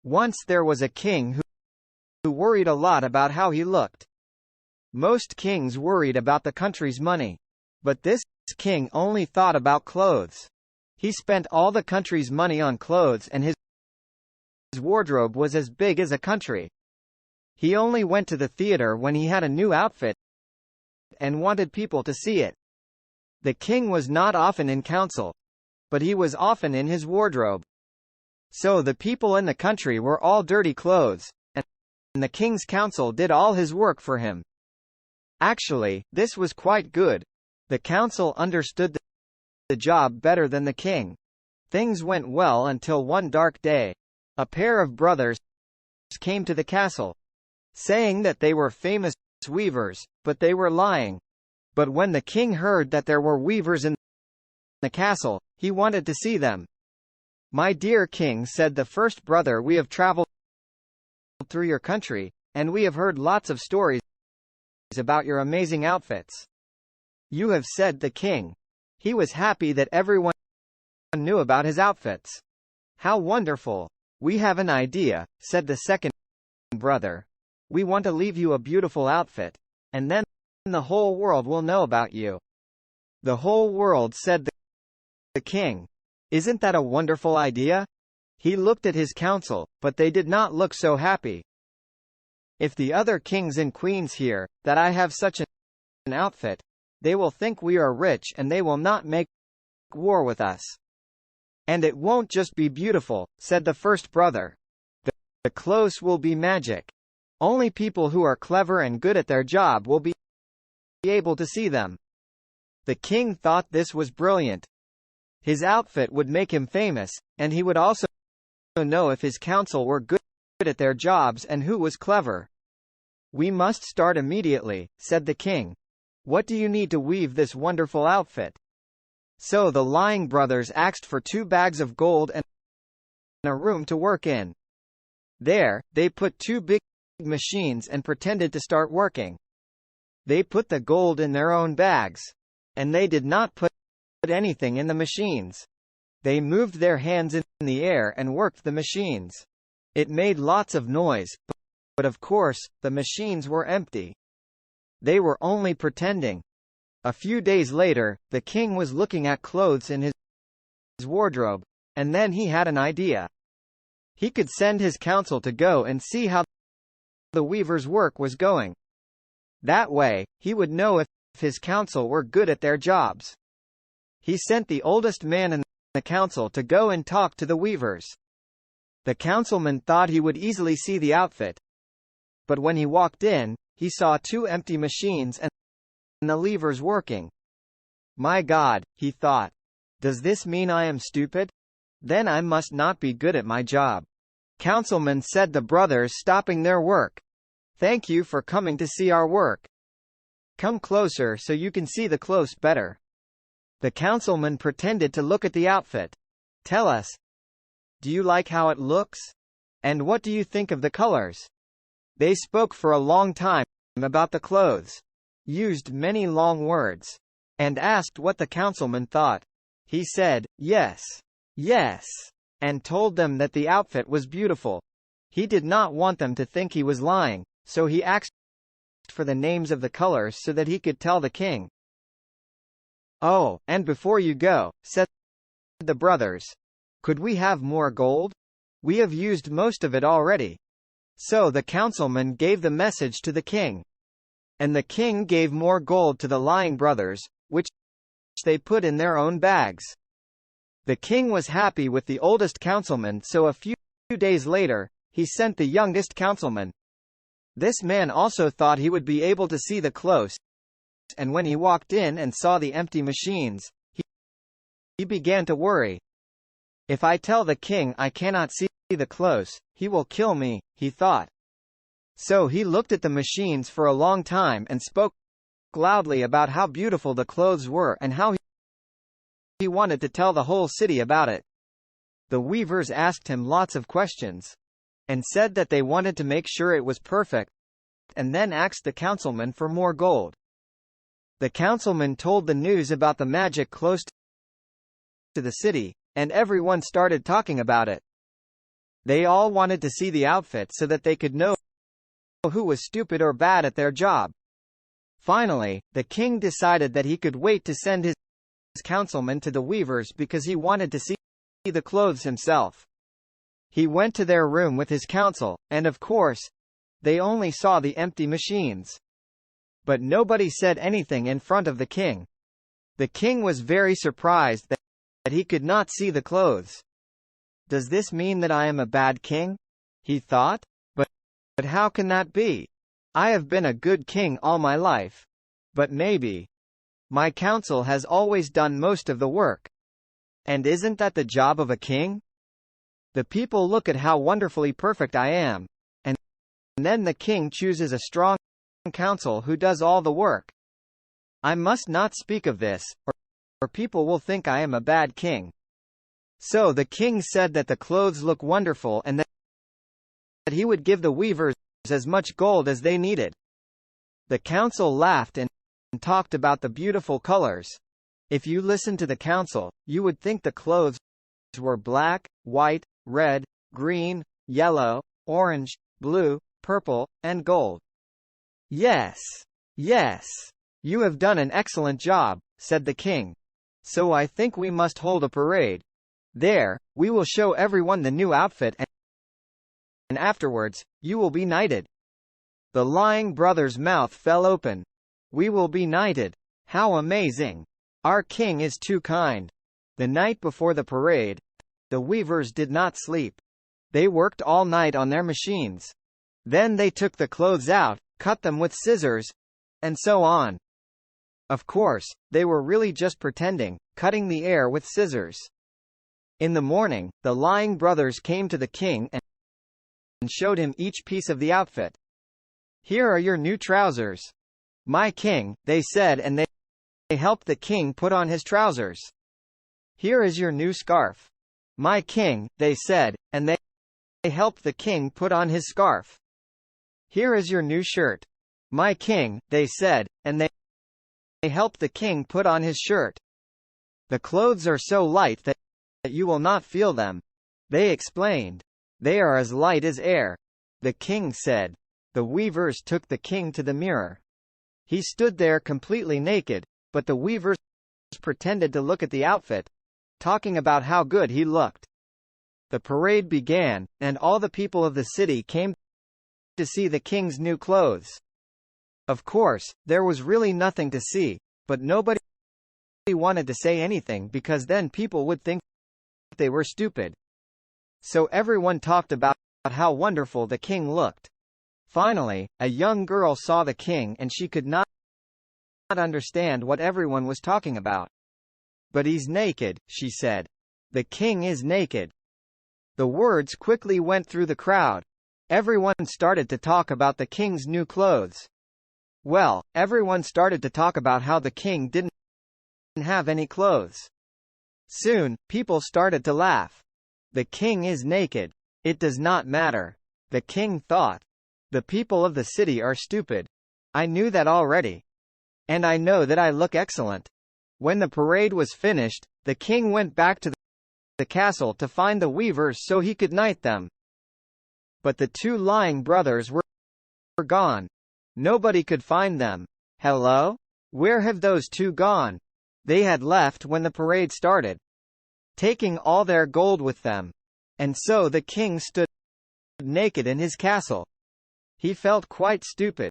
Once there was a king who worried a lot about how he looked. Most kings worried about the country's money. But this king only thought about clothes. He spent all the country's money on clothes, and his wardrobe was as big as a country. He only went to the theater when he had a new outfit and wanted people to see it. The king was not often in council, but he was often in his wardrobe. So the people in the country were all dirty clothes, and the king's council did all his work for him. Actually, this was quite good. The council understood the job better than the king. Things went well until one dark day. A pair of brothers came to the castle, saying that they were famous weavers, but they were lying. But when the king heard that there were weavers in the castle, he wanted to see them. "My dear king," said the first brother, "we have traveled through your country, and we have heard lots of stories about your amazing outfits." "You have," said the king. He was happy that everyone knew about his outfits. "How wonderful! We have an idea," said the second brother. "We want to leave you a beautiful outfit, and then the whole world will know about you." "The whole world," said the king. "Isn't that a wonderful idea?" He looked at his council, but they did not look so happy. "If the other kings and queens hear that I have such an outfit, they will think we are rich and they will not make war with us." "And it won't just be beautiful," said the first brother. The clothes will be magic. Only people who are clever and good at their job will be able to see them." The king thought this was brilliant. His outfit would make him famous, and he would also know if his council were good at their jobs and who was clever. "We must start immediately," said the king. "What do you need to weave this wonderful outfit?" So the lying brothers asked for 2 bags of gold and a room to work in. There, they put 2 big machines and pretended to start working. They put the gold in their own bags. And they did not put anything in the machines. They moved their hands in the air and worked the machines. It made lots of noise, but of course, the machines were empty. They were only pretending. A few days later, the king was looking at clothes in his wardrobe, and then he had an idea. He could send his council to go and see how the weaver's work was going. That way, he would know if his council were good at their jobs. He sent the oldest man in the council to go and talk to the weavers. The councilman thought he would easily see the outfit. But when he walked in, he saw 2 empty machines and the levers working. "My God," he thought. "Does this mean I am stupid? Then I must not be good at my job." "Councilman," said the brothers, stopping their work. "Thank you for coming to see our work. Come closer so you can see the clothes better." The councilman pretended to look at the outfit. "Tell us, do you like how it looks? And what do you think of the colors?" They spoke for a long time about the clothes, used many long words, and asked what the councilman thought. He said, "Yes, yes," and told them that the outfit was beautiful. He did not want them to think he was lying, so he asked for the names of the colors so that he could tell the king. "Oh, and before you go," said the brothers, "could we have more gold? We have used most of it already." So the councilman gave the message to the king. And the king gave more gold to the lying brothers, which they put in their own bags. The king was happy with the oldest councilman, so a few days later, he sent the youngest councilman. This man also thought he would be able to see the clothes, and when he walked in and saw the empty machines, he began to worry. "If I tell the king I cannot see the clothes, he will kill me," he thought. So he looked at the machines for a long time and spoke loudly about how beautiful the clothes were and how he wanted to tell the whole city about it. The weavers asked him lots of questions, and said that they wanted to make sure it was perfect, and then asked the councilman for more gold. The councilman told the news about the magic close to the city, and everyone started talking about it. They all wanted to see the outfit so that they could know who was stupid or bad at their job. Finally, the king decided that he could wait to send his councilmen to the weavers because he wanted to see the clothes himself. He went to their room with his council, and of course, they only saw the empty machines. But nobody said anything in front of the king. The king was very surprised that he could not see the clothes. Does this mean that I am a bad king? He thought. But how can that be? I have been a good king all my life. But maybe my council has always done most of the work. And isn't that the job of a king? The people look at how wonderfully perfect I am. And then the king chooses a strong council who does all the work. I must not speak of this, or people will think I am a bad king. So the king said that the clothes look wonderful and that he would give the weavers as much gold as they needed. The council laughed and talked about the beautiful colors. If you listened to the council, you would think the clothes were black, white, red, green, yellow, orange, blue, purple, and gold. Yes, yes, you have done an excellent job, said the king. So I think we must hold a parade. There, we will show everyone the new outfit and afterwards, you will be knighted. The lying brother's mouth fell open. We will be knighted. How amazing! Our king is too kind. The night before the parade, the weavers did not sleep. They worked all night on their machines. Then they took the clothes out, cut them with scissors, and so on. Of course, they were really just pretending, cutting the air with scissors. In the morning, the lying brothers came to the king and showed him each piece of the outfit. Here are your new trousers. My king, they said, and they helped the king put on his trousers. Here is your new scarf. My king, they said, and they helped the king put on his scarf. Here is your new shirt. My king, they said, and they helped the king put on his shirt. The clothes are so light that you will not feel them. They explained. They are as light as air. The king said. The weavers took the king to the mirror. He stood there completely naked, but the weavers pretended to look at the outfit, talking about how good he looked. The parade began, and all the people of the city came to see the king's new clothes. Of course, there was really nothing to see, but nobody wanted to say anything because then people would think they were stupid. So everyone talked about how wonderful the king looked. Finally, a young girl saw the king and she could not understand what everyone was talking about. But he's naked, she said. The king is naked. The words quickly went through the crowd. Everyone started to talk about the king's new clothes. Well, everyone started to talk about how the king didn't have any clothes. Soon, people started to laugh. The king is naked. It does not matter. The king thought. The people of the city are stupid. I knew that already. And I know that I look excellent. When the parade was finished, the king went back to the castle to find the weavers so he could knight them. But the two lying brothers were gone. Nobody could find them. Hello? Where have those two gone? They had left when the parade started, taking all their gold with them. And so the king stood naked in his castle. He felt quite stupid.